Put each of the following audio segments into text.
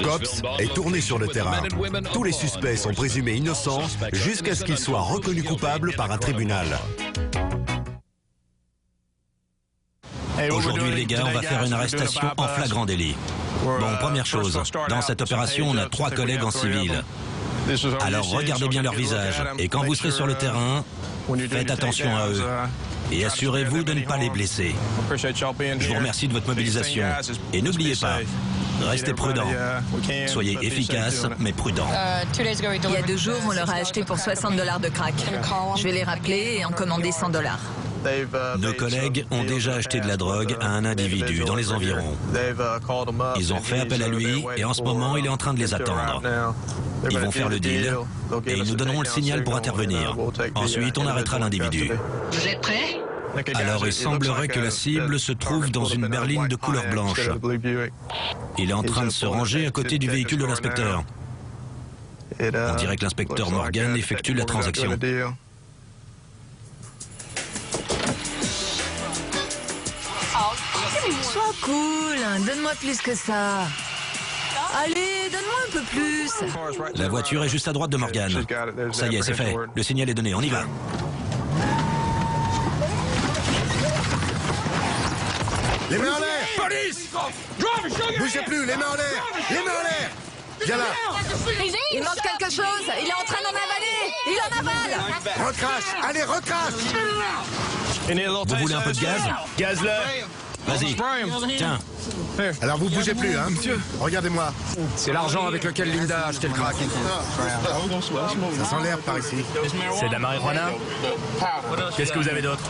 Cops est tourné sur le terrain. Tous les suspects sont présumés innocents jusqu'à ce qu'ils soient reconnus coupables par un tribunal. Aujourd'hui, les gars, on va faire une arrestation en flagrant délit. Bon, première chose, dans cette opération, on a 3 collègues en civil. Alors regardez bien leur visage. Et quand vous serez sur le terrain, faites attention à eux. Et assurez-vous de ne pas les blesser. Je vous remercie de votre mobilisation. Et n'oubliez pas, restez prudents. Soyez efficaces, mais prudents. Il y a 2 jours, on leur a acheté pour $60 de crack. Je vais les rappeler et en commander $100. Nos collègues ont déjà acheté de la drogue à un individu dans les environs. Ils ont fait appel à lui et en ce moment, il est en train de les attendre. Ils vont faire le deal et ils nous donneront le signal pour intervenir. Ensuite, on arrêtera l'individu. Vous êtes prêts? Alors, il semblerait que la cible se trouve dans une berline de couleur blanche. Il est en train de se ranger à côté du véhicule de l'inspecteur. On dirait que l'inspecteur Morgan effectue la transaction. Sois cool, donne-moi plus que ça. Allez, donne-moi un peu plus. La voiture est juste à droite de Morgan. Ça y est, c'est fait. Le signal est donné, on y va. Les mains en l'air! Police! Bougez plus, les mains en l'air! Les mains en l'air! Viens là! Il manque quelque chose. Il est en train d'en avaler. Il en avale. Recrache! Allez, recrache! Vous voulez un peu de gaz? Gaz-le! Vas-y. Tiens. Alors vous bougez plus, hein? Monsieur, regardez-moi. C'est l'argent avec lequel Linda a acheté le crack. Ça sent l'herbe par ici. C'est de la marijuana? Qu'est-ce que vous avez d'autre?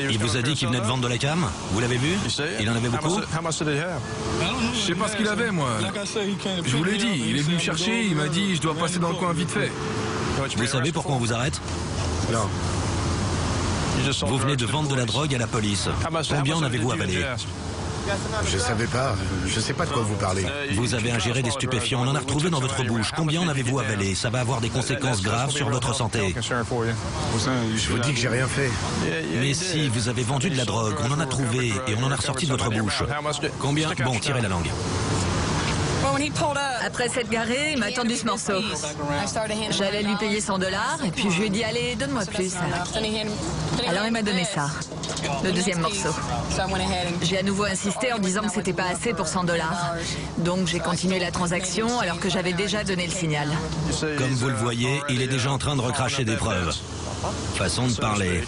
Il vous a dit qu'il venait de vendre de la cam? Vous l'avez vu? Il en avait beaucoup? Je sais pas ce qu'il avait, moi. Je vous l'ai dit, il est venu me chercher, il m'a dit je dois passer dans le coin vite fait. Vous savez pourquoi on vous arrête? Non. Vous venez de vendre de la drogue à la police. Combien en avez-vous avalé? Je savais pas. Je sais pas de quoi vous parlez. Vous avez ingéré des stupéfiants, on en a retrouvé dans votre bouche. Combien en avez-vous avalé? Ça va avoir des conséquences graves sur votre santé. Je vous dis que j'ai rien fait. Mais si, vous avez vendu de la drogue, on en a trouvé et on en a ressorti de votre bouche. Combien? Bon, tirez la langue. Après s'être garé, il m'a tendu ce morceau. J'allais lui payer $100 et puis je lui ai dit allez, donne-moi plus. Alors il m'a donné ça, le deuxième morceau. J'ai à nouveau insisté en disant que c'était pas assez pour $100. Donc j'ai continué la transaction alors que j'avais déjà donné le signal. Comme vous le voyez, il est déjà en train de recracher des preuves. Façon de parler.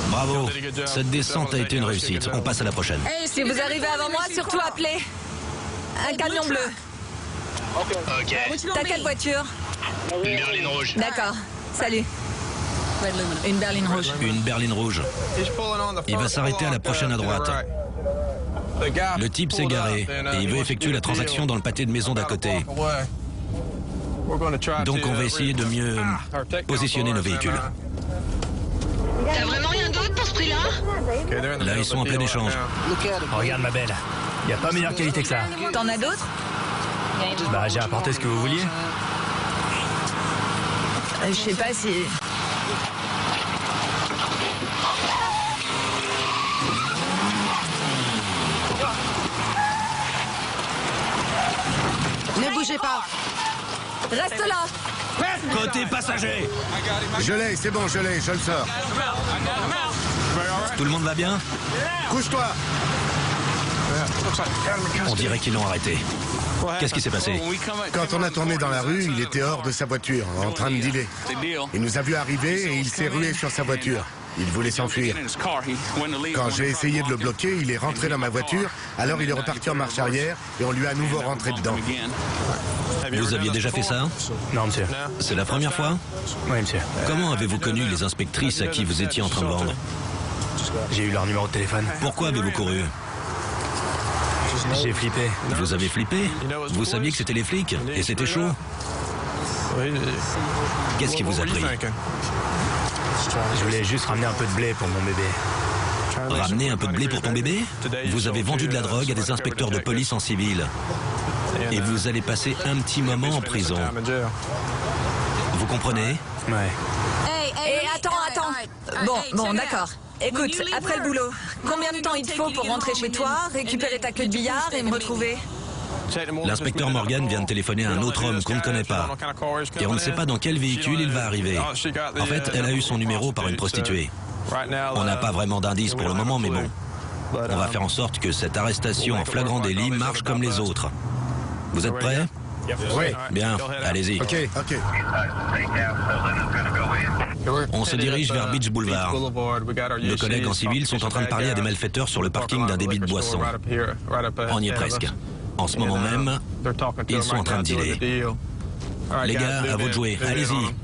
Bravo, cette descente a été une réussite. On passe à la prochaine. Si vous arrivez avant moi, surtout appelez. Un camion bleu. Ok. T'as quelle voiture? Une berline rouge. D'accord. Salut. Une berline rouge. Une berline rouge. Il va s'arrêter à la prochaine à droite. Le type s'est garé et il veut effectuer la transaction dans le pâté de maison d'à côté. Donc on va essayer de mieux positionner nos véhicules. T'as vraiment rien d'autre pour ce prix-là? Là, ils sont en plein échange. Regarde ma belle, y a pas meilleure qualité que ça. T'en as d'autres? Bah j'ai apporté ce que vous vouliez. Je sais pas si... Ne bougez pas. Reste là. Côté passager. Je l'ai, c'est bon, je l'ai, je le sors. Tout le monde va bien? Couche-toi! On dirait qu'ils l'ont arrêté. Qu'est-ce qui s'est passé? Quand on a tourné dans la rue, il était hors de sa voiture, en train de dealer. Il nous a vu arriver et il s'est rué sur sa voiture. Il voulait s'enfuir. Quand j'ai essayé de le bloquer, il est rentré dans ma voiture, alors il est reparti en marche arrière et on lui a à nouveau rentré dedans. Vous aviez déjà fait ça? Non, monsieur. C'est la première fois? Oui, monsieur. Comment avez-vous connu les inspectrices à qui vous étiez en train de vendre? J'ai eu leur numéro de téléphone. Pourquoi avez-vous couru? J'ai flippé. Vous avez flippé? Vous saviez que c'était les flics? Et c'était chaud? Qu'est-ce qui vous a pris? Je voulais juste ramener un peu de blé pour mon bébé. Ramener un peu de blé pour ton bébé? Vous avez vendu de la drogue à des inspecteurs de police en civil. Et vous allez passer un petit moment en prison. Vous comprenez? Ouais. Et attends. Bon, d'accord. Écoute, après le boulot, combien de temps il te faut pour rentrer chez toi, récupérer ta queue de billard et me retrouver? L'inspecteur Morgan vient de téléphoner à un autre homme qu'on ne connaît pas. Et on ne sait pas dans quel véhicule il va arriver. En fait, elle a eu son numéro par une prostituée. On n'a pas vraiment d'indice pour le moment, mais bon. On va faire en sorte que cette arrestation en flagrant délit marche comme les autres. Vous êtes prêts? Oui. Bien, allez-y. Ok. On se dirige vers Beach Boulevard. Nos collègues en civil sont en train de parler à des malfaiteurs sur le parking d'un débit de boissons. On y est presque. En ce moment même, ils sont en train de dealer. Les gars, à vous de jouer. Allez-y.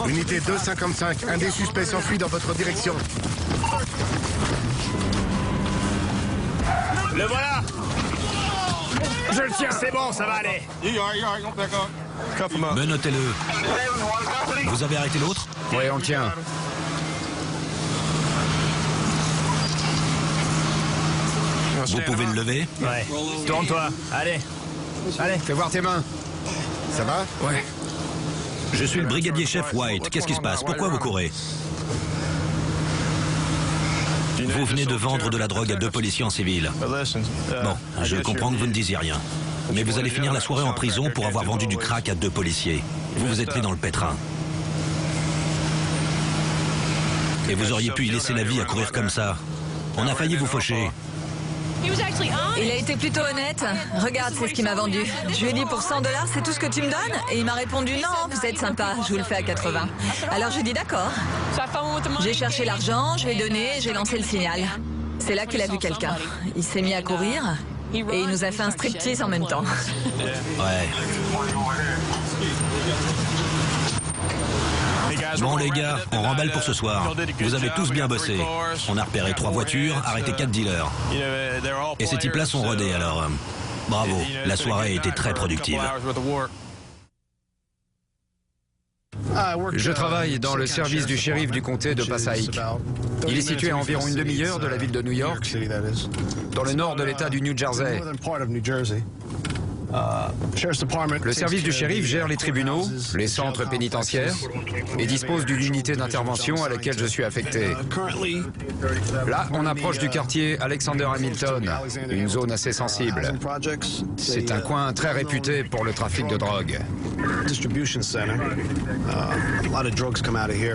Unité 255, un des suspects s'enfuit dans votre direction. Le voilà! Je le tiens, c'est bon, ça va aller. Menotez-le. Vous avez arrêté l'autre? Oui, on le tient. Vous pouvez le lever? Ouais. Tourne-toi. Allez. Fais voir tes mains. Ça va? Ouais. Je suis le brigadier-chef White. Qu'est-ce qui se passe? Pourquoi vous courez? Vous venez de vendre de la drogue à 2 policiers en civil. Bon, je comprends que vous ne disiez rien. Mais vous allez finir la soirée en prison pour avoir vendu du crack à 2 policiers. Vous vous êtes mis dans le pétrin. Et vous auriez pu y laisser la vie à courir comme ça. On a failli vous faucher. Il a été plutôt honnête. Regarde, c'est ce qu'il m'a vendu. Je lui ai dit pour $100, c'est tout ce que tu me donnes? Et il m'a répondu non, vous êtes sympa, je vous le fais à 80. Alors je lui ai dit d'accord. J'ai cherché l'argent, je lui ai donné, j'ai lancé le signal. C'est là qu'il a vu quelqu'un. Il s'est mis à courir et il nous a fait un striptease en même temps. Ouais. Bon les gars, on remballe pour ce soir. Vous avez tous bien bossé. On a repéré 3 voitures, arrêté 4 dealers. Et ces types-là sont rodés alors. Bravo, la soirée a été très productive. Je travaille dans le service du shérif du comté de Passaic. Il est situé à environ une demi-heure de la ville de New York, dans le nord de l'État du New Jersey. Le service du shérif gère les tribunaux, les centres pénitentiaires et dispose d'une unité d'intervention à laquelle je suis affecté. Là, on approche du quartier Alexander Hamilton, une zone assez sensible. C'est un coin très réputé pour le trafic de drogue.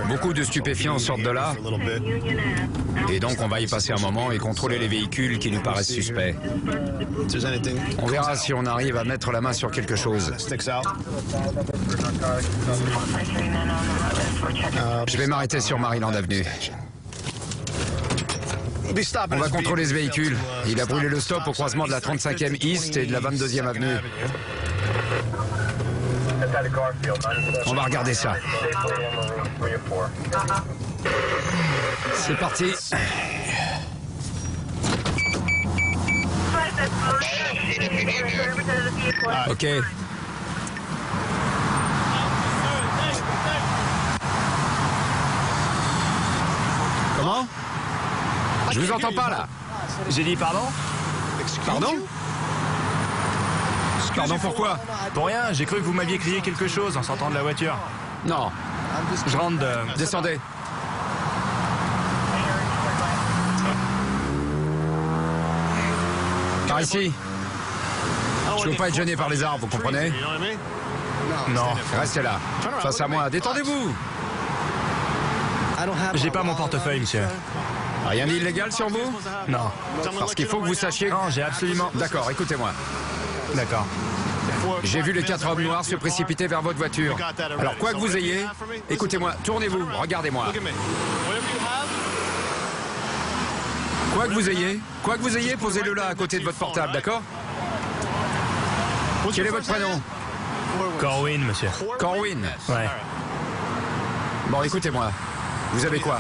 Beaucoup de stupéfiants sortent de là, et donc on va y passer un moment et contrôler les véhicules qui nous paraissent suspects. On verra si on arrive à mettre la main sur quelque chose. Je vais m'arrêter sur Maryland Avenue. On va contrôler ce véhicule. Il a brûlé le stop au croisement de la 35e East et de la 22e Avenue. On va regarder ça. C'est parti. Ok. Comment? Je vous entends pas là. J'ai dit pardon? Pardon? Pardon pourquoi? Pour rien, j'ai cru que vous m'aviez crié quelque chose en sortant de la voiture. Non. Je rentre de... Descendez. Par ici. Je ne veux pas être gêné par les arbres, vous comprenez? Non. Restez là. Face à moi. Détendez-vous. J'ai pas mon portefeuille, monsieur. Rien d'illégal sur vous? Non. Parce qu'il faut que vous sachiez... Non, j'ai absolument... D'accord, écoutez-moi. D'accord. J'ai vu les 4 hommes noirs se précipiter vers votre voiture. Alors quoi que vous ayez, écoutez-moi, tournez-vous, regardez-moi. Quoi que vous ayez, posez-le là à côté de votre portable, d'accord? Quel est votre prénom? Corwin, monsieur. Corwin. Ouais. Bon, écoutez-moi. Vous avez quoi?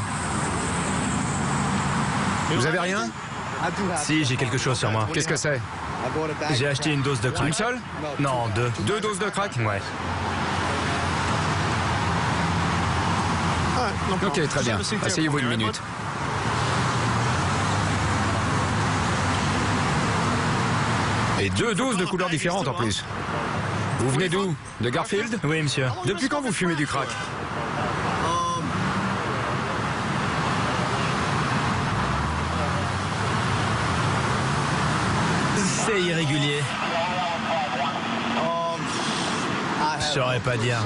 Vous avez rien? Si, j'ai quelque chose sur moi. Qu'est-ce que c'est? J'ai acheté une dose de crack. Une seule? Non, 2. 2 doses de crack? Ouais. Ok, très bien. Asseyez-vous une minute. Et 2 doses de couleurs différentes en plus. Vous venez d'où? De Garfield? Oui, monsieur. Depuis quand vous fumez du crack? C'est irrégulier. Je saurais pas dire.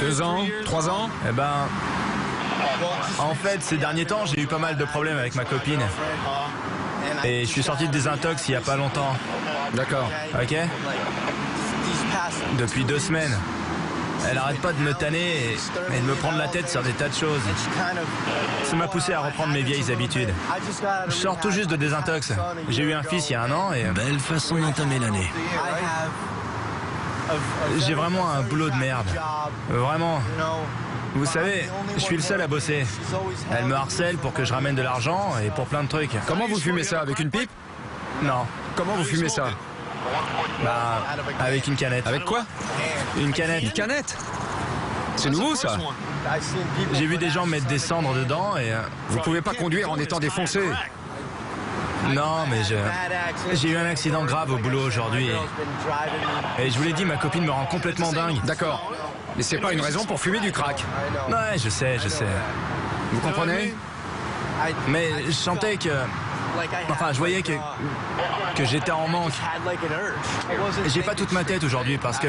2 ans? 3 ans? Eh ben... En fait, ces derniers temps, j'ai eu pas mal de problèmes avec ma copine. Et je suis sorti de désintox il y a pas longtemps. D'accord. Ok? Depuis 2 semaines. Elle arrête pas de me tanner et de me prendre la tête sur des tas de choses. Ça m'a poussé à reprendre mes vieilles habitudes. Je sors tout juste de désintox. J'ai eu un fils il y a 1 an et... Belle façon d'entamer l'année. J'ai vraiment un boulot de merde. Vraiment. Vous savez, je suis le seul à bosser. Elle me harcèle pour que je ramène de l'argent et pour plein de trucs. Comment vous fumez ça? Avec une pipe? Non. Comment vous fumez ça? Bah, avec une canette. Avec quoi? Une canette. Une canette? C'est nouveau ça? J'ai vu des gens mettre des cendres dedans et... Vous pouvez pas conduire en étant défoncé. Non, mais j'ai eu un accident grave au boulot aujourd'hui et je vous l'ai dit, ma copine me rend complètement dingue. D'accord. Mais c'est pas une raison pour fumer du crack. Ouais, je sais. Vous comprenez? Mais je sentais que... Enfin, je voyais que j'étais en manque. J'ai pas toute ma tête aujourd'hui parce que...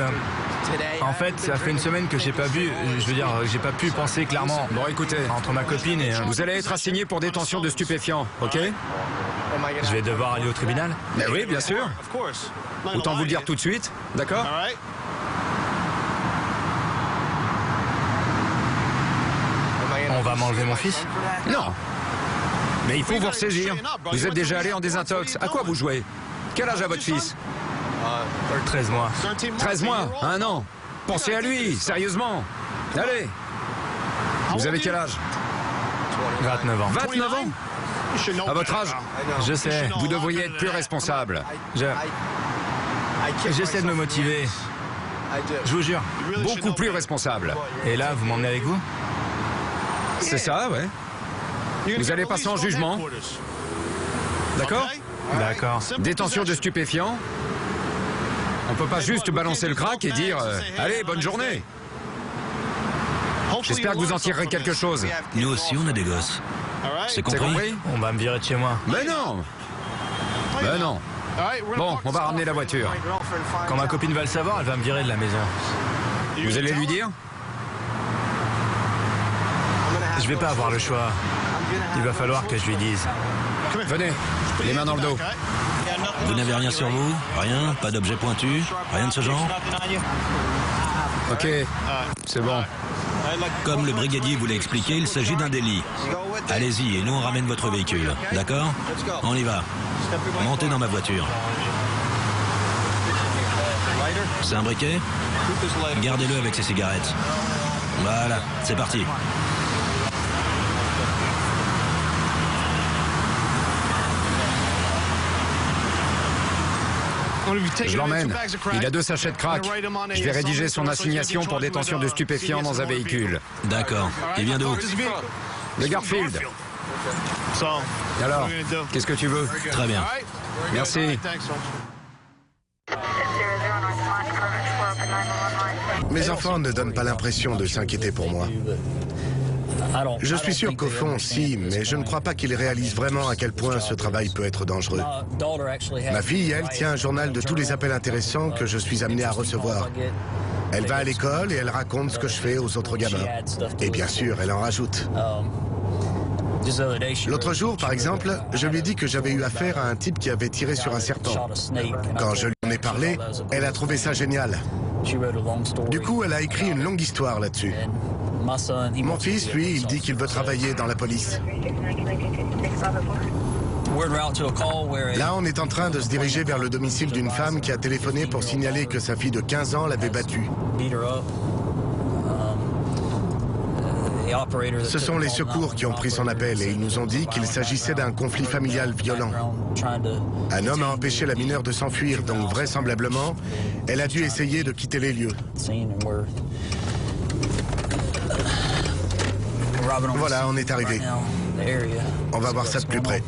En fait, ça fait 1 semaine que j'ai pas bu. Je veux dire, j'ai pas pu penser clairement. Bon, écoutez, Entre ma copine et... vous allez être assigné pour détention de stupéfiants, ok? Je vais devoir aller au tribunal? Mais oui, bien sûr. Autant vous le dire tout de suite, d'accord? On va m'enlever mon fils? Non. Mais il faut vous ressaisir. Vous êtes déjà allé en désintox. À quoi vous jouez? Quel âge a votre fils? 13 mois. 13 mois? 1 an? Pensez à lui, sérieusement. Allez. Vous avez quel âge? 29 ans. 29 ans? À votre âge? Je sais. Vous devriez être plus responsable. J'essaie de me motiver. Je vous jure. Beaucoup plus responsable. Et là, vous m'emmenez avec vous? C'est ça, ouais. Vous allez passer en jugement. D'accord? D'accord. Détention de stupéfiants. On peut pas juste balancer le crack et dire allez, bonne journée. J'espère que vous en tirerez quelque chose. Nous aussi, on a des gosses. C'est C'est compris? compris? On va me virer de chez moi. Mais non. Ben non. Bon, on va ramener la voiture. Quand ma copine va le savoir, elle va me virer de la maison. Vous allez lui dire? Je vais pas avoir le choix. Il va falloir que je lui dise. Venez, les mains dans le dos. Vous n'avez rien sur vous? Rien? Pas d'objet pointu? Rien de ce genre? Ok, c'est bon. Comme le brigadier vous l'a expliqué, il s'agit d'un délit. Allez-y et nous on ramène votre véhicule. D'accord? On y va. Montez dans ma voiture. C'est un briquet? Gardez-le avec ses cigarettes. Voilà, c'est parti. Je l'emmène. Il a 2 sachets de crack. Je vais rédiger son assignation pour détention de stupéfiants dans un véhicule. D'accord. Il vient d'où? De Garfield. Alors, qu'est-ce que tu veux? Très bien. Merci. Mes enfants ne donnent pas l'impression de s'inquiéter pour moi. Je suis sûr qu'au fond, si, mais je ne crois pas qu'ils réalisent vraiment à quel point ce travail peut être dangereux. Ma fille, elle, tient un journal de tous les appels intéressants que je suis amené à recevoir. Elle va à l'école et elle raconte ce que je fais aux autres gamins. Et bien sûr, elle en rajoute. L'autre jour, par exemple, je lui ai dit que j'avais eu affaire à un type qui avait tiré sur un serpent. Quand je lui en ai parlé, elle a trouvé ça génial. Du coup, elle a écrit une longue histoire là-dessus. Mon fils, lui, il dit qu'il veut travailler dans la police. Là, on est en train de se diriger vers le domicile d'une femme qui a téléphoné pour signaler que sa fille de 15 ans l'avait battue. Ce sont les secours qui ont pris son appel et ils nous ont dit qu'il s'agissait d'un conflit familial violent. Un homme a empêché la mineure de s'enfuir, donc vraisemblablement, elle a dû essayer de quitter les lieux. Voilà, on est arrivé. On va voir ça de plus près.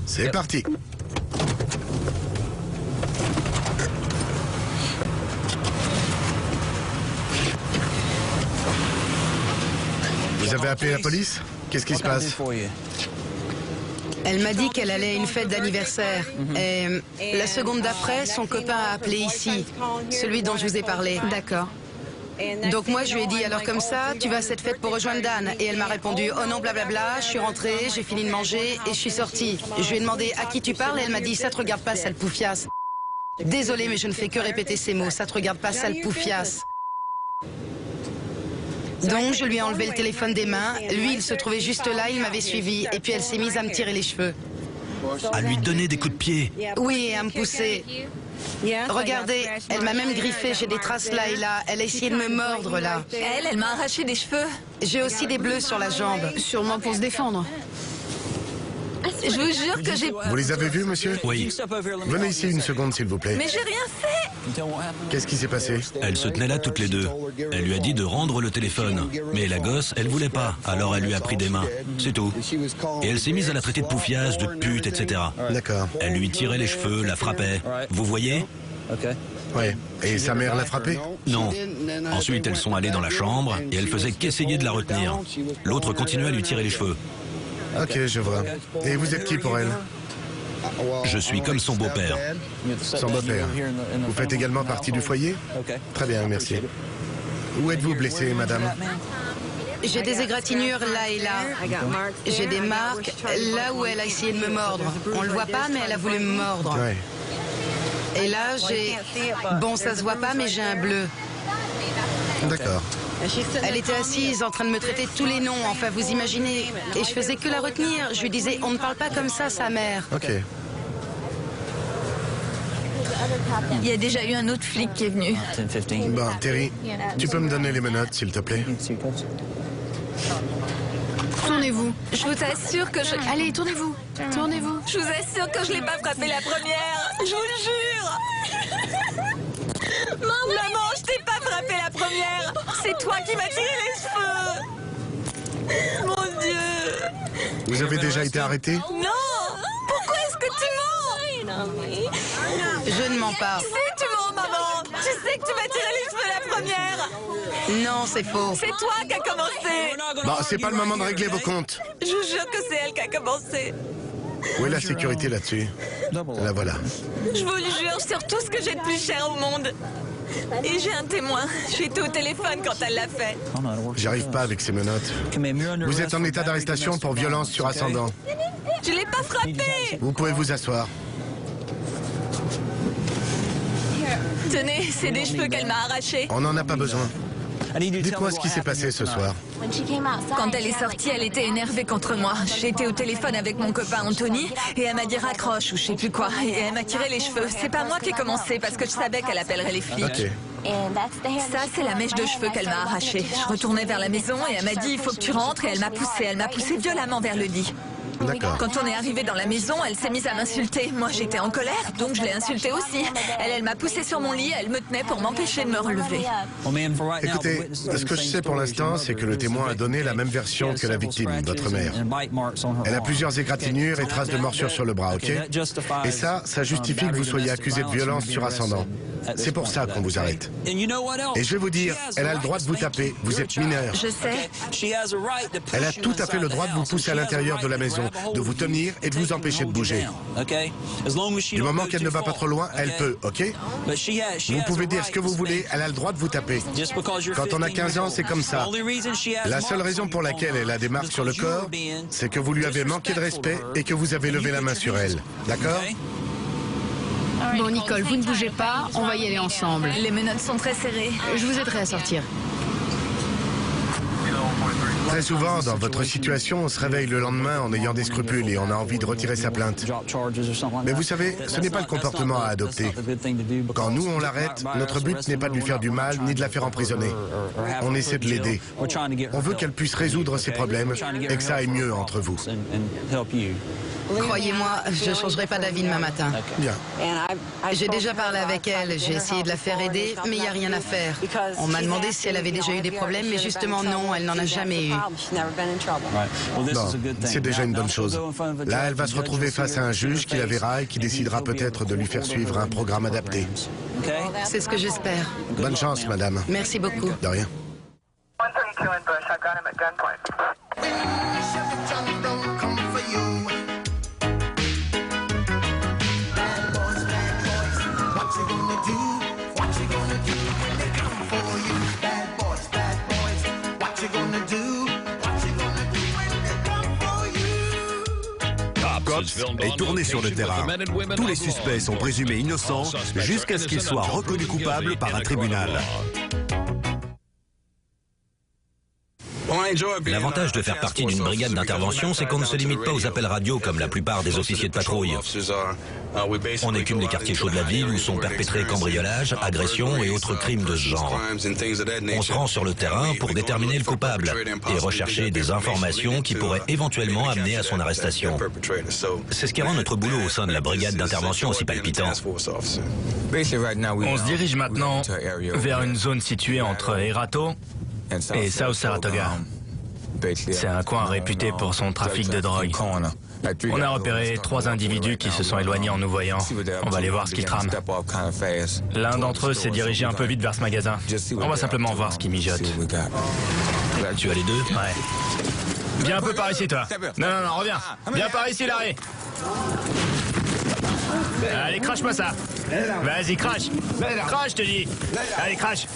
C'est parti. Vous avez appelé la police? Qu'est-ce qui se passe? Elle m'a dit qu'elle allait à une fête d'anniversaire. Et la seconde d'après, son copain a appelé ici, celui dont je vous ai parlé. D'accord. Donc moi, je lui ai dit, alors comme ça, tu vas à cette fête pour rejoindre Dan. Et elle m'a répondu, oh non, blablabla, je suis rentrée, j'ai fini de manger et je suis sortie. Je lui ai demandé, à qui tu parles? Et elle m'a dit, ça te regarde pas, sale poufiasse. Désolée, mais je ne fais que répéter ces mots, ça te regarde pas, sale poufiasse. Donc, je lui ai enlevé le téléphone des mains. Lui, il se trouvait juste là, il m'avait suivi. Et puis, elle s'est mise à me tirer les cheveux. À lui donner des coups de pied. Oui, et à me pousser. Regardez, elle m'a même griffé, j'ai des traces là et là. Elle a essayé de me mordre là. Elle m'a arraché des cheveux. J'ai aussi des bleus sur la jambe. Sûrement pour se défendre. Je vous jure que j'ai... Vous les avez vus, monsieur? Oui. Venez ici une seconde, s'il vous plaît. Mais j'ai rien fait. Qu'est-ce qui s'est passé? Elles se tenaient là toutes les deux. Elle lui a dit de rendre le téléphone. Mais la gosse, elle voulait pas. Alors elle lui a pris des mains. C'est tout. Et elle s'est mise à la traiter de poufiasse, de pute, etc. D'accord. Elle lui tirait les cheveux, la frappait. Vous voyez? Oui. Et sa mère l'a frappée? Non. Ensuite, elles sont allées dans la chambre et elle faisait qu'essayer de la retenir. L'autre continuait à lui tirer les cheveux. Ok, je vois. Et vous êtes qui pour elle? Je suis comme son beau-père. Son beau-père. Vous faites également partie du foyer? Très bien, merci. Où êtes-vous blessée, madame? J'ai des égratignures là et là. J'ai des marques là où elle a essayé de me mordre. On le voit pas, mais elle a voulu me mordre. Ouais. Et là, j'ai... Bon, ça se voit pas, mais j'ai un bleu. D'accord. Elle était assise en train de me traiter de tous les noms, enfin vous imaginez. Et je faisais que la retenir. Je lui disais, on ne parle pas comme ça, sa mère. Ok. Il y a déjà eu un autre flic qui est venu. Bon, Terry, tu peux me donner les menottes, s'il te plaît? Tournez-vous. Je vous assure que je... Allez, tournez-vous. Tournez-vous. Je vous assure que je l'ai pas frappé la première. Je vous le jure. Maman, je t'ai pas frappé la première. C'est toi qui m'as tiré les cheveux. Mon Dieu. Vous avez déjà été arrêté? Non. Pourquoi est-ce que tu mens? Je ne mens pas. Tu sais que tu mens, maman. Tu sais que tu m'as tiré les cheveux la première. Non, c'est faux. C'est toi qui as commencé. Bon, c'est pas le moment de régler vos comptes. Je vous jure que c'est elle qui a commencé. Où est la sécurité là-dessus? La voilà. Je vous le jure sur tout ce que j'ai de plus cher au monde. Et j'ai un témoin. J'étais au téléphone quand elle l'a fait. J'arrive pas avec ces menottes. Vous êtes en état d'arrestation pour violence sur ascendant. Je l'ai pas frappé. Vous pouvez vous asseoir. Tenez, c'est des cheveux qu'elle m'a arrachés. On n'en a pas besoin. Dites-moi ce qui s'est passé ce soir. Quand elle est sortie, elle était énervée contre moi. J'étais au téléphone avec mon copain Anthony et elle m'a dit raccroche ou je sais plus quoi. Et elle m'a tiré les cheveux. C'est pas moi qui ai commencé parce que je savais qu'elle appellerait les flics. Ok. Ça, c'est la mèche de cheveux qu'elle m'a arrachée. Je retournais vers la maison et elle m'a dit il faut que tu rentres et elle m'a poussée. Elle m'a poussée violemment vers le lit. D'accord. Quand on est arrivé dans la maison, elle s'est mise à m'insulter. Moi, j'étais en colère, donc je l'ai insultée aussi. Elle m'a poussée sur mon lit, elle me tenait pour m'empêcher de me relever. Écoutez, ce que je sais pour l'instant, c'est que le témoin a donné la même version que la victime, votre mère. Elle a plusieurs égratignures et traces de morsures sur le bras, ok? Et ça justifie que vous soyez accusé de violence sur ascendant. C'est pour ça qu'on vous arrête. Et je vais vous dire, elle a le droit de vous taper. Vous êtes mineur. Je sais. Elle a tout à fait le droit de vous pousser à l'intérieur de la maison, de vous tenir et de vous empêcher de bouger. Du moment qu'elle ne va pas trop loin, elle peut, ok? Vous pouvez dire ce que vous voulez, elle a le droit de vous taper. Quand on a 15 ans, c'est comme ça. La seule raison pour laquelle elle a des marques sur le corps, c'est que vous lui avez manqué de respect et que vous avez levé la main sur elle. D'accord? Bon, Nicole, vous ne bougez pas, on va y aller ensemble. Les menottes sont très serrées. Je vous aiderai à sortir. Très souvent, dans votre situation, on se réveille le lendemain en ayant des scrupules et on a envie de retirer sa plainte. Mais vous savez, ce n'est pas le comportement à adopter. Quand nous, on l'arrête, notre but n'est pas de lui faire du mal ni de la faire emprisonner. On essaie de l'aider. On veut qu'elle puisse résoudre ses problèmes et que ça aille mieux entre vous. Croyez-moi, je ne changerai pas d'avis demain matin. Bien. J'ai déjà parlé avec elle, j'ai essayé de la faire aider, mais il n'y a rien à faire. On m'a demandé si elle avait déjà eu des problèmes, mais justement non, elle n'en a jamais eu. Bon, c'est déjà une bonne chose. Là, elle va se retrouver face à un juge qui la verra et qui décidera peut-être de lui faire suivre un programme adapté. C'est ce que j'espère. Bonne chance, madame. Merci beaucoup. De rien. 132 in Bush, I've got him at gunpoint. Cops est tourné sur le terrain. Tous les suspects sont présumés innocents jusqu'à ce qu'ils soient reconnus coupables par un tribunal. L'avantage de faire partie d'une brigade d'intervention, c'est qu'on ne se limite pas aux appels radio comme la plupart des officiers de patrouille. On écume les quartiers chauds de la ville où sont perpétrés cambriolages, agressions et autres crimes de ce genre. On se rend sur le terrain pour déterminer le coupable et rechercher des informations qui pourraient éventuellement amener à son arrestation. C'est ce qui rend notre boulot au sein de la brigade d'intervention aussi palpitant. On se dirige maintenant vers une zone située entre Erato et South Saratoga. C'est un coin réputé pour son trafic de drogue. On a repéré 3 individus qui se sont éloignés en nous voyant. On va aller voir ce qu'ils trament. L'un d'entre eux s'est dirigé un peu vite vers ce magasin. On va simplement voir ce qu'ils mijotent. Tu as les deux? Ouais. Viens un peu par ici, toi. Non, reviens. Viens par ici, Larry. Allez, crache-moi ça. Vas-y, crache. Crache, je te dis. Allez, crache.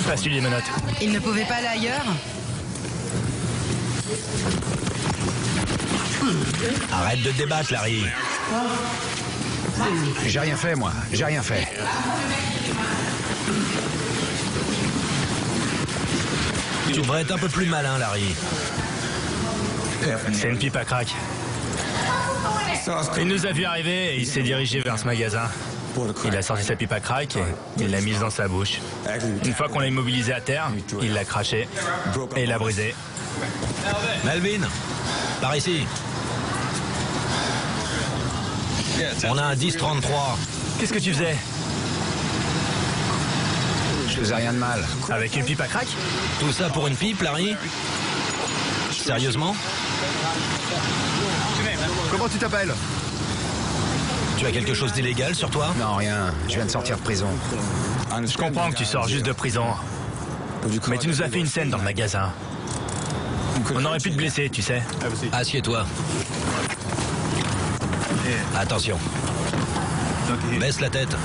Passe-lui les menottes. Il ne pouvait pas aller ailleurs? Arrête de te débattre, Larry. J'ai rien fait, moi. J'ai rien fait. Tu devrais être un peu plus malin, Larry. C'est une pipe à crack. Il nous a vu arriver et il s'est dirigé vers ce magasin. Il a sorti sa pipe à crack et il l'a mise dans sa bouche. Une fois qu'on l'a immobilisé à terre, il l'a craché et l'a brisé. Melvin, par ici. On a un 10-33. Qu'est-ce que tu faisais? Je faisais rien de mal. Avec une pipe à crack? Tout ça pour une pipe, Larry? Sérieusement? Comment tu t'appelles? Tu as quelque chose d'illégal sur toi? Non, rien. Je viens de sortir de prison. Je comprends que tu sors juste de prison. Mais tu nous as fait une scène dans le magasin. On aurait pu te blesser, tu sais. Assieds-toi. Attention. Baisse la tête.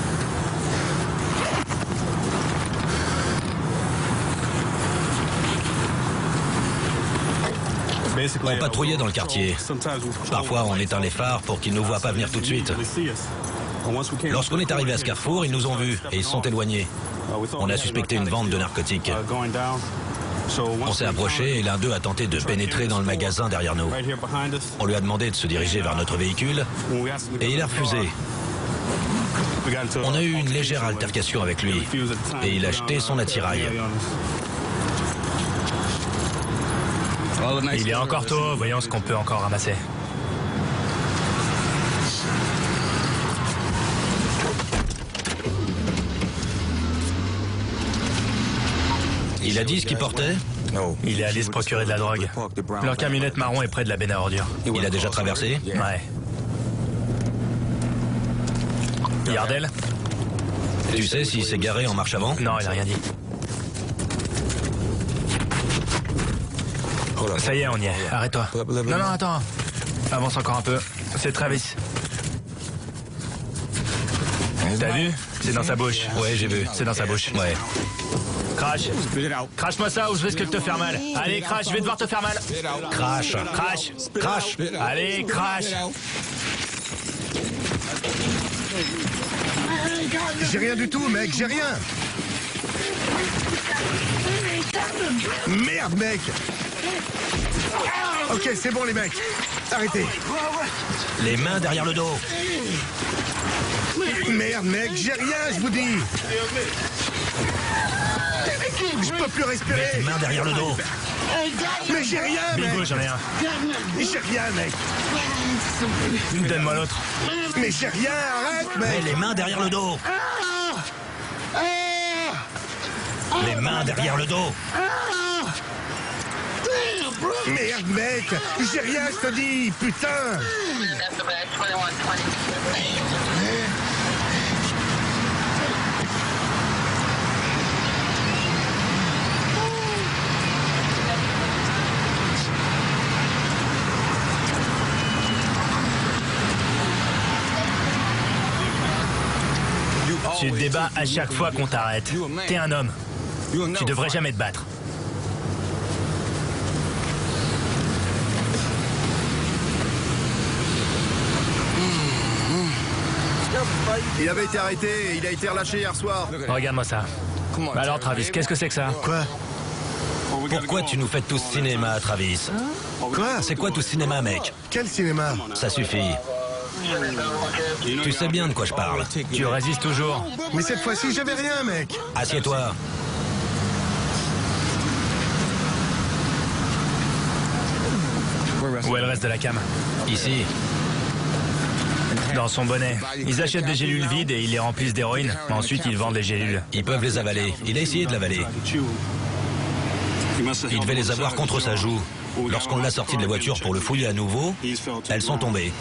On patrouillait dans le quartier. Parfois, on éteint les phares pour qu'ils ne nous voient pas venir tout de suite. Lorsqu'on est arrivé à ce carrefour, ils nous ont vus et ils se sont éloignés. On a suspecté une vente de narcotiques. On s'est approché et l'un d'eux a tenté de pénétrer dans le magasin derrière nous. On lui a demandé de se diriger vers notre véhicule et il a refusé. On a eu une légère altercation avec lui et il a jeté son attirail. Il est encore tôt, voyons ce qu'on peut encore ramasser. Il a dit ce qu'il portait? Il est allé se procurer de la drogue. Leur camionnette marron est près de la benne à ordures. Il a déjà traversé? Ouais. Yardel? Tu sais s'il s'est garé en marche avant? Non, il a rien dit. Ça y est, on y est. Arrête-toi. Non, attends. Avance encore un peu. C'est Travis. T'as vu? C'est dans sa bouche. Ouais, j'ai vu. C'est dans sa bouche. Ouais. Crash. Crache-moi ça ou je risque de te faire mal. Allez, crash, je vais devoir te faire mal. Crash. Crash. Crash. Allez, crash. J'ai rien du tout, mec, j'ai rien. Merde, mec. Ok, c'est bon, les mecs. Arrêtez. Les mains derrière le dos. Merde, mec, j'ai rien, je vous dis. Je peux plus respirer. Les mains derrière le dos. Mais j'ai rien, mec. Bingo, j'en ai un. J'ai rien, mec. Donne-moi l'autre. Mais j'ai rien, arrête, mec. Mais les mains derrière le dos. Les mains derrière le dos. Merde, mec. J'ai rien, je te dis, putain. Tu te débats à chaque fois qu'on t'arrête. T'es un homme. Tu devrais jamais te battre. Il avait été arrêté et il a été relâché hier soir. Regarde-moi ça. Bah alors, Travis, qu'est-ce que c'est que ça? Quoi? Pourquoi tu nous fais tout ce cinéma, Travis? Quoi? C'est quoi tout ce cinéma, mec? Quel cinéma? Ça suffit. Tu sais bien de quoi je parle. Tu résistes toujours. Mais cette fois-ci, j'avais rien, mec. Assieds-toi. Où est le reste de la cam? Ici. Dans son bonnet. Ils achètent des gélules vides et ils les remplissent d'héroïne. Ensuite, ils vendent les gélules. Ils peuvent les avaler. Il a essayé de l'avaler. Il devait les avoir contre sa joue. Lorsqu'on l'a sorti de la voiture pour le fouiller à nouveau, elles sont tombées.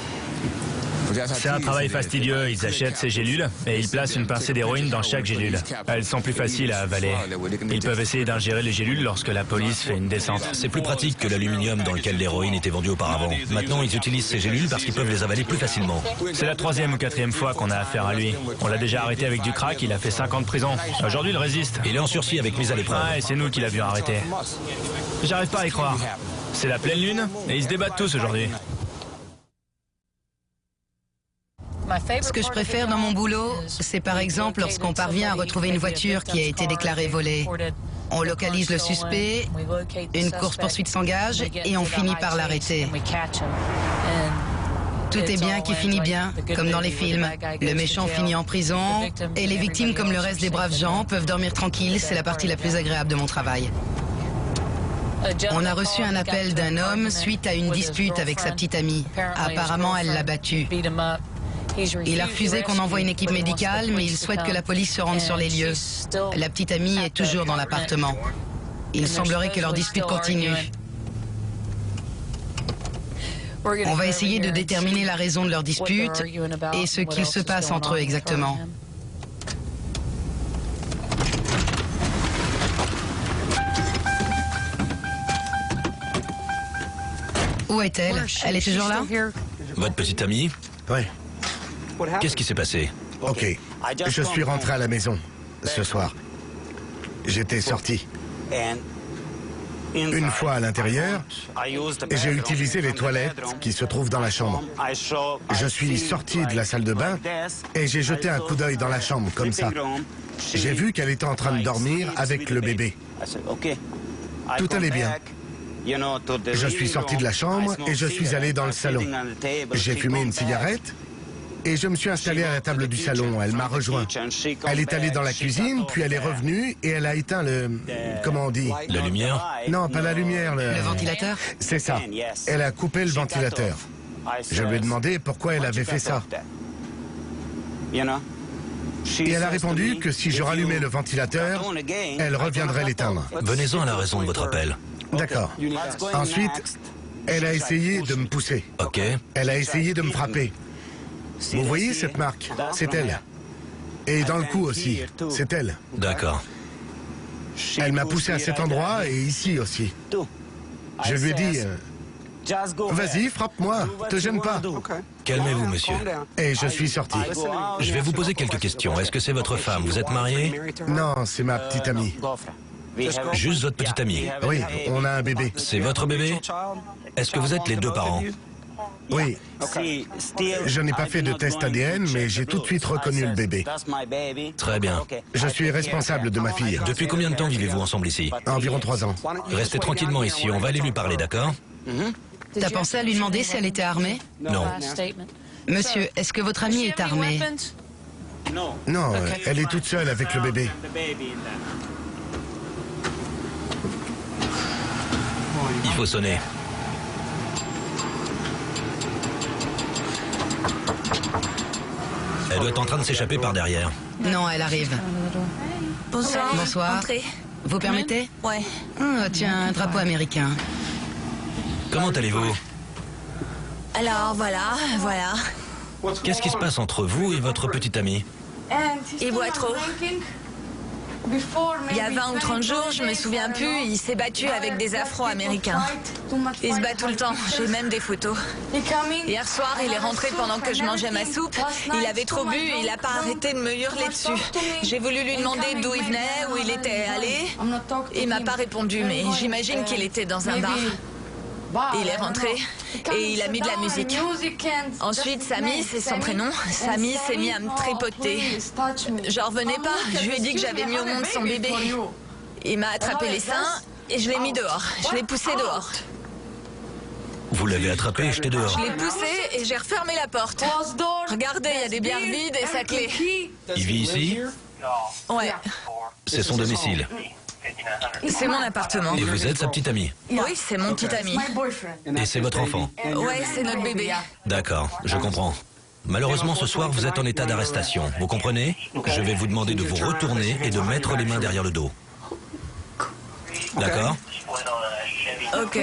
C'est un travail fastidieux. Ils achètent ces gélules et ils placent une pincée d'héroïne dans chaque gélule. Elles sont plus faciles à avaler. Ils peuvent essayer d'ingérer les gélules lorsque la police fait une descente. C'est plus pratique que l'aluminium dans lequel l'héroïne était vendue auparavant. Maintenant, ils utilisent ces gélules parce qu'ils peuvent les avaler plus facilement. C'est la 3e ou 4e fois qu'on a affaire à lui. On l'a déjà arrêté avec du crack, il a fait 5 ans de prison. Aujourd'hui, il résiste. Il est en sursis avec mise à l'épreuve. Ouais, c'est nous qui l'avions arrêté. J'arrive pas à y croire. C'est la pleine lune et ils se débattent tous aujourd'hui. Ce que je préfère dans mon boulot, c'est par exemple lorsqu'on parvient à retrouver une voiture qui a été déclarée volée. On localise le suspect, une course-poursuite s'engage et on finit par l'arrêter. Tout est bien qui finit bien, comme dans les films. Le méchant finit en prison et les victimes, comme le reste des braves gens, peuvent dormir tranquilles. C'est la partie la plus agréable de mon travail. On a reçu un appel d'un homme suite à une dispute avec sa petite amie. Apparemment, elle l'a battu. Il a refusé qu'on envoie une équipe médicale, mais il souhaite que la police se rende sur les lieux. La petite amie est toujours dans l'appartement. Il semblerait que leur dispute continue. On va essayer de déterminer la raison de leur dispute et ce qu'il se passe entre eux exactement. Où est-elle? Elle est toujours là? Votre petite amie? Oui. Qu'est-ce qui s'est passé? Ok. Je suis rentré à la maison ce soir. J'étais sorti. Une fois à l'intérieur, j'ai utilisé les toilettes qui se trouvent dans la chambre. Je suis sorti de la salle de bain et j'ai jeté un coup d'œil dans la chambre, comme ça. J'ai vu qu'elle était en train de dormir avec le bébé. Tout allait bien. Je suis sorti de la chambre et je suis allé dans le salon. J'ai fumé une cigarette et je me suis installé à la table du salon. Elle m'a rejoint. Elle est allée dans la cuisine, puis elle est revenue et elle a éteint le... Comment on dit? La lumière? Non, pas la lumière, Le ventilateur? C'est ça. Elle a coupé le Je lui ai demandé pourquoi elle avait fait ça. Et elle a répondu que si je rallumais le ventilateur, elle reviendrait l'éteindre. Venez-en à la raison de votre appel. D'accord. Ensuite, elle a essayé de me pousser. Ok. Elle a essayé de me frapper. Vous voyez cette marque? C'est elle. Et dans le cou aussi. C'est elle. D'accord. Elle m'a poussé à cet endroit et ici aussi. Je lui ai dit... Vas-y, frappe-moi, te gêne pas. Calmez-vous, monsieur. Et je suis sorti. Je vais vous poser quelques questions. Est-ce que c'est votre femme? Vous êtes marié? Non, c'est ma petite amie. Juste votre petite amie? Oui, on a un bébé. C'est votre bébé? Est-ce que vous êtes les deux parents? Oui. Je n'ai pas fait de test ADN, mais j'ai tout de suite reconnu le bébé. Très bien. Je suis responsable de ma fille. Depuis combien de temps vivez-vous ensemble ici? Environ 3 ans. Restez tranquillement ici, on va aller lui parler, d'accord? T'as pensé à lui demander si elle était armée? Non. Monsieur, est-ce que votre amie est armée? Non, elle est toute seule avec le bébé. Il faut sonner. Elle doit être en train de s'échapper par derrière. Non, elle arrive. Bonsoir. Bonsoir. Entrez. Vous permettez? Ouais. Oh, tiens, un drapeau américain. Comment allez-vous? Alors, voilà. Qu'est-ce qui se passe entre vous et votre petite amie? Il boit trop. Il y a 20 ou 30 jours, je me souviens plus, il s'est battu avec des Afro-Américains. Il se bat tout le temps, j'ai même des photos. Hier soir, il est rentré pendant que je mangeais ma soupe. Il avait trop bu et il n'a pas arrêté de me hurler dessus. J'ai voulu lui demander d'où il venait, où il était allé. Il m'a pas répondu, mais j'imagine qu'il était dans un bar. Il est rentré et il a mis de la musique. Ensuite, Samy, c'est son prénom, Samy s'est mis à me tripoter. J'en revenais pas, je lui ai dit que j'avais mis au monde son bébé. Il m'a attrapé les seins et je l'ai mis dehors. Je l'ai poussé dehors. Vous l'avez attrapé et jeté dehors? Je l'ai poussé et j'ai refermé la porte. Regardez, il y a des bières vides et sa clé. Il vit ici? Ouais. C'est son domicile. C'est mon appartement. Et vous êtes sa petite amie? Oui, c'est mon petit ami. Et c'est votre enfant? Ouais, c'est notre bébé. D'accord, je comprends. Malheureusement, ce soir, vous êtes en état d'arrestation. Vous comprenez? Je vais vous demander de vous retourner et de mettre les mains derrière le dos. D'accord? Ok.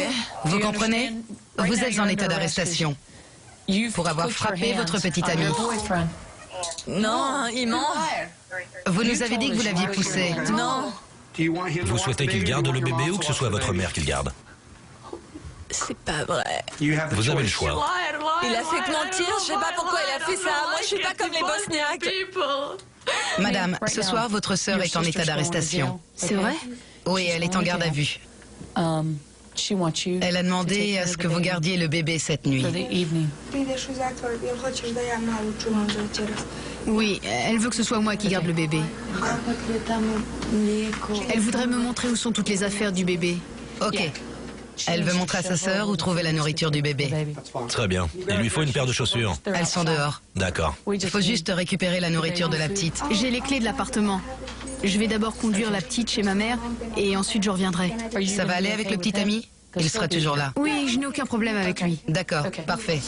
Vous comprenez? Vous êtes en état d'arrestation pour avoir frappé votre petite amie. Non, il ment. Vous nous avez dit que vous l'aviez poussé. Non. Vous souhaitez qu'il garde le bébé ou que ce soit votre mère qui le garde? C'est pas vrai. Vous avez le choix. Il a fait que mentir, je sais pas pourquoi il a fait ça. Moi, je suis pas comme les Bosniaques. Madame, ce soir, votre sœur est en état d'arrestation. C'est vrai? Oui, elle est en garde à vue. Elle a demandé à ce que vous gardiez le bébé cette nuit. Oui, elle veut que ce soit moi qui garde le bébé. Elle voudrait me montrer où sont toutes les affaires du bébé. Ok. Elle veut montrer à sa sœur où trouver la nourriture du bébé. Très bien. Il lui faut une paire de chaussures. Elles sont dehors. D'accord. Il faut juste récupérer la nourriture de la petite. J'ai les clés de l'appartement. Je vais d'abord conduire la petite chez ma mère et ensuite je reviendrai. Ça va aller avec le petit ami? Il sera toujours là. Oui, je n'ai aucun problème avec lui. D'accord, parfait.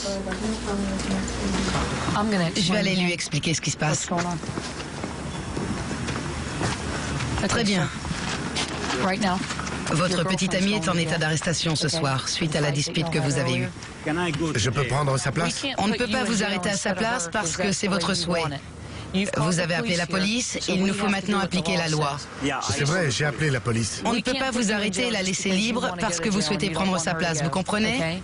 Je vais aller lui expliquer ce qui se passe. Très bien. Votre petite amie est en état d'arrestation ce soir, suite à la dispute que vous avez eue. Je peux prendre sa place? On ne peut pas vous arrêter à sa place parce que c'est votre souhait. Vous avez appelé la police, il nous faut maintenant appliquer la loi. C'est vrai, j'ai appelé la police. On ne peut pas vous arrêter et la laisser libre parce que vous souhaitez prendre sa place, vous comprenez?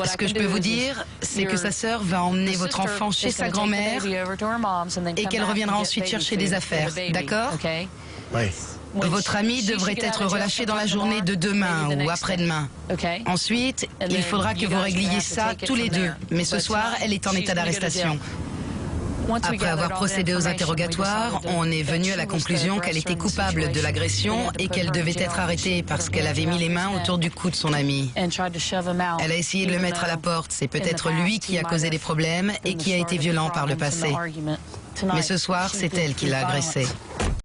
Ce que je peux vous dire, c'est que sa sœur va emmener votre enfant chez sa grand-mère et qu'elle reviendra ensuite chercher des affaires, d'accord? Oui. Votre amie devrait être relâchée dans la journée de demain ou après-demain. Ensuite, il faudra que vous régliez ça tous les deux. Mais ce soir, elle est en état d'arrestation. Après avoir procédé aux interrogatoires, on est venu à la conclusion qu'elle était coupable de l'agression et qu'elle devait être arrêtée parce qu'elle avait mis les mains autour du cou de son ami. Elle a essayé de le mettre à la porte. C'est peut-être lui qui a causé des problèmes et qui a été violent par le passé. Mais ce soir, c'est elle qui l'a agressé.